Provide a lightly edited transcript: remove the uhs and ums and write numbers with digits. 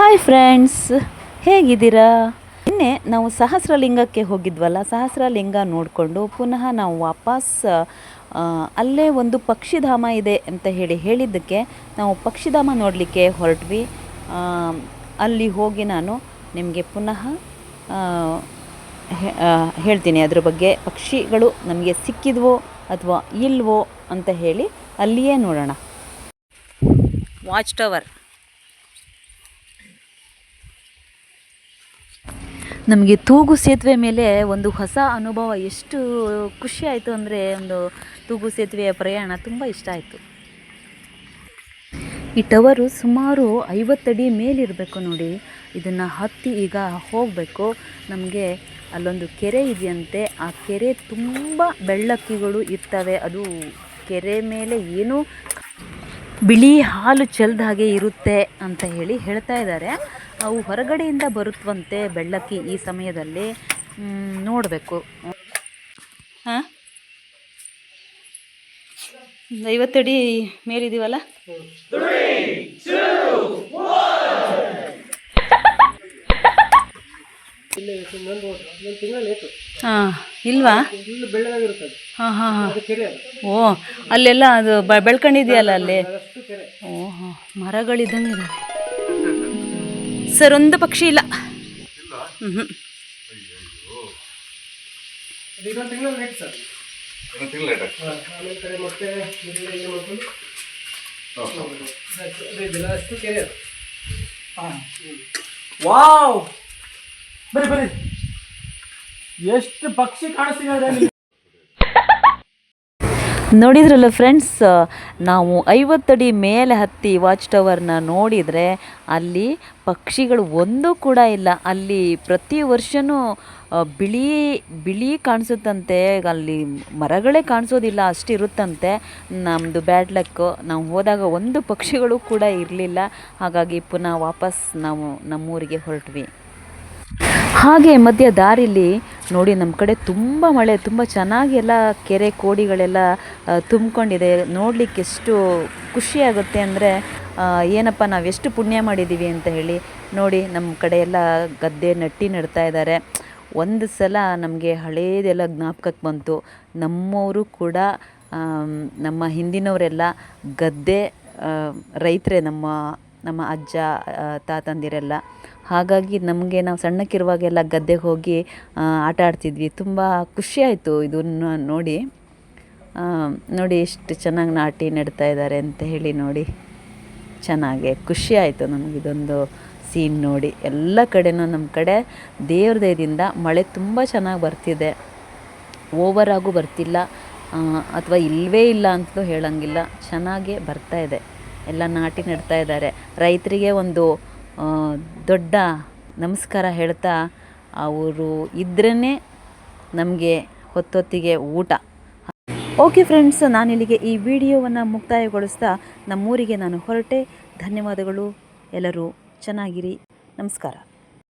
Hi friends, ಹೇಗಿದ್ದೀರಾ? ನಿನ್ನೆ ನಾವು ಸಹಸ್ರಲಿಂಗಕ್ಕೆ ಹೋಗಿದ್ವಲ್ಲ. ಸಹಸ್ರಲಿಂಗ ನೋಡಿಕೊಂಡು ಪುನಃ ನಾವು ವಾಪಸ್ ಅಲ್ಲೇ ಒಂದು ಪಕ್ಷಿಧಾಮ ಇದೆ ಅಂತ ಹೇಳಿದ್ದಕ್ಕೆ ನಾವು ಪಕ್ಷಿಧಾಮ ನೋಡಲಿಕ್ಕೆ ಹೊರಟ್ವಿ. ಅಲ್ಲಿ ಹೋಗಿ ನಾನು ನಿಮಗೆ ಪುನಃ ಹೇಳ್ತೀನಿ ಅದ್ರ ಬಗ್ಗೆ. ಪಕ್ಷಿಗಳು ನಮಗೆ ಸಿಕ್ಕಿದ್ವೋ ಅಥವಾ ಇಲ್ವೋ ಅಂತ ಹೇಳಿ ಅಲ್ಲಿಯೇ ನೋಡೋಣ. ವಾಚ್ ಟವರ್ ನಮಗೆ ತೂಗು ಸೇತುವೆ ಮೇಲೆ ಒಂದು ಹೊಸ ಅನುಭವ. ಎಷ್ಟು ಖುಷಿ ಆಯಿತು ಅಂದರೆ, ಒಂದು ತೂಗು ಸೇತುವೆಯ ಪ್ರಯಾಣ ತುಂಬ ಇಷ್ಟ ಆಯಿತು. ಈ ಟವರು ಸುಮಾರು 50 ಅಡಿ ಮೇಲಿರಬೇಕು ನೋಡಿ. ಇದನ್ನು ಹತ್ತಿ ಈಗ ಹೋಗಬೇಕು. ನಮಗೆ ಅಲ್ಲೊಂದು ಕೆರೆ ಇದೆಯಂತೆ. ಆ ಕೆರೆ ತುಂಬ ಬೆಳ್ಳಕ್ಕಿಗಳು ಇರ್ತವೆ. ಅದು ಕೆರೆ ಮೇಲೆ ಏನೂ ಬಿಳಿ ಹಾಲು ಚೆಲ್ದ ಹಾಗೆ ಇರುತ್ತೆ ಅಂತ ಹೇಳ್ತಾ ಇದ್ದಾರೆ. ಅವು ಹೊರಗಡೆಯಿಂದ ಬರುತ್ತವಂತೆ ಬೆಳ್ಳಕ್ಕಿ ಈ ಸಮಯದಲ್ಲಿ. ನೋಡಬೇಕು. 50 ಅಡಿ ಮೇಲಿದ್ದೀವಲ್ಲ. ಇಲ್ವಾ? ಓ, ಅಲ್ಲೆಲ್ಲ ಅದು ಬೆಳ್ಕೊಂಡಿದೆಯಲ್ಲ ಅಲ್ಲಿ. ಓಹೋ, ಮರಗಳಿದ್ದಂಗೆ ಇದಾವೆ ಸರ್. ಒಂದು ಪಕ್ಷಿ ಇಲ್ಲ. ವಾವ್, ಬರೀ ಎಷ್ಟು ಪಕ್ಷಿ ಕಾಣಿಸ್ತಿದೆ ನೋಡಿದ್ರಲ್ಲ ಫ್ರೆಂಡ್ಸ್, ನಾವು 50 ಅಡಿ ಮೇಲೆ ಹತ್ತಿ ವಾಚ್ ಟವರ್ನ ನೋಡಿದರೆ ಅಲ್ಲಿ ಪಕ್ಷಿಗಳು ಒಂದೂ ಕೂಡ ಇಲ್ಲ. ಅಲ್ಲಿ ಪ್ರತಿ ವರ್ಷವೂ ಬಿಳಿ ಕಾಣಿಸುತ್ತಂತೆ. ಅಲ್ಲಿ ಮರಗಳೇ ಕಾಣಿಸೋದಿಲ್ಲ, ಅಷ್ಟಿರುತ್ತಂತೆ. ನಮ್ಮದು ಬ್ಯಾಡ್ ಲಕ್. ನಾವು ಹೋದಾಗ ಒಂದು ಪಕ್ಷಿಗಳು ಕೂಡ ಇರಲಿಲ್ಲ. ಹಾಗಾಗಿ ಪುನಃ ವಾಪಸ್ ನಾವು ನಮ್ಮೂರಿಗೆ ಹೊರಟ್ವಿ. ಹಾಗೆ ಮಧ್ಯ ದಾರಿಲಿ ನೋಡಿ, ನಮ್ಮ ಕಡೆ ತುಂಬ ಮಳೆ, ತುಂಬ ಚೆನ್ನಾಗಿ ಎಲ್ಲ ಕೆರೆ ಕೋಡಿಗಳೆಲ್ಲ ತುಂಬಿಕೊಂಡಿದೆ. ನೋಡಲಿಕ್ಕೆ ಎಷ್ಟು ಖುಷಿಯಾಗುತ್ತೆ ಅಂದರೆ, ಏನಪ್ಪ ನಾವೆಷ್ಟು ಪುಣ್ಯ ಮಾಡಿದ್ದೀವಿ ಅಂತ ಹೇಳಿ. ನೋಡಿ, ನಮ್ಮ ಕಡೆ ಎಲ್ಲ ಗದ್ದೆ ನೆಡ್ತಾ ಇದ್ದಾರೆ. ಒಂದು ಸಲ ನಮಗೆ ಹಳೇದೆಲ್ಲ ಜ್ಞಾಪಕಕ್ಕೆ ಬಂತು. ನಮ್ಮವರು ಕೂಡ, ನಮ್ಮ ಹಿಂದಿನವರೆಲ್ಲ ಗದ್ದೆ ರೈತರೇ, ನಮ್ಮ ಅಜ್ಜ ತಾತಂದಿರೆಲ್ಲ. ಹಾಗಾಗಿ ನಮಗೆ, ನಾವು ಸಣ್ಣಕ್ಕಿರುವಾಗೆಲ್ಲ ಗದ್ದೆಗೆ ಹೋಗಿ ಆಟ ಆಡ್ತಿದ್ವಿ. ತುಂಬ ಖುಷಿಯಾಯಿತು ಇದನ್ನು ನೋಡಿ. ಎಷ್ಟು ಚೆನ್ನಾಗಿ ನಾಟಿ ನೆಡ್ತಾ ಇದ್ದಾರೆ ಅಂತ ಹೇಳಿ. ನೋಡಿ, ಚೆನ್ನಾಗೆ ಖುಷಿ ಆಯಿತು ನಮಗಿದೊಂದು ಸೀನ್ ನೋಡಿ. ಎಲ್ಲ ಕಡೆನೂ ನಮ್ಮ ಕಡೆ ದೇವ್ರ ದಯದಿಂದ ಮಳೆ ತುಂಬ ಚೆನ್ನಾಗಿ ಬರ್ತಿದೆ. ಓವರಾಗೂ ಬರ್ತಿಲ್ಲ, ಅಥವಾ ಇಲ್ಲವೇ ಇಲ್ಲ ಅಂತಲೂ ಹೇಳೋಂಗಿಲ್ಲ. ಚೆನ್ನಾಗೇ ಬರ್ತಾಯಿದೆ. ಎಲ್ಲ ನಾಟಿ ನೆಡ್ತಾ ಇದ್ದಾರೆ. ರೈತರಿಗೆ ಒಂದು ದೊಡ್ಡ ನಮಸ್ಕಾರ ಹೇಳ್ತಾ, ಅವರು ಇದ್ರೇ ನಮಗೆ ಹೊತ್ತೊತ್ತಿಗೆ ಊಟ. ಓಕೆ ಫ್ರೆಂಡ್ಸ್, ನಾನಿಲ್ಲಿಗೆ ಈ ವಿಡಿಯೋವನ್ನು ಮುಕ್ತಾಯಗೊಳಿಸ್ತಾ ನಮ್ಮೂರಿಗೆ ನಾನು ಹೊರಟೆ. ಧನ್ಯವಾದಗಳು. ಎಲ್ಲರೂ ಚೆನ್ನಾಗಿರಿ. ನಮಸ್ಕಾರ.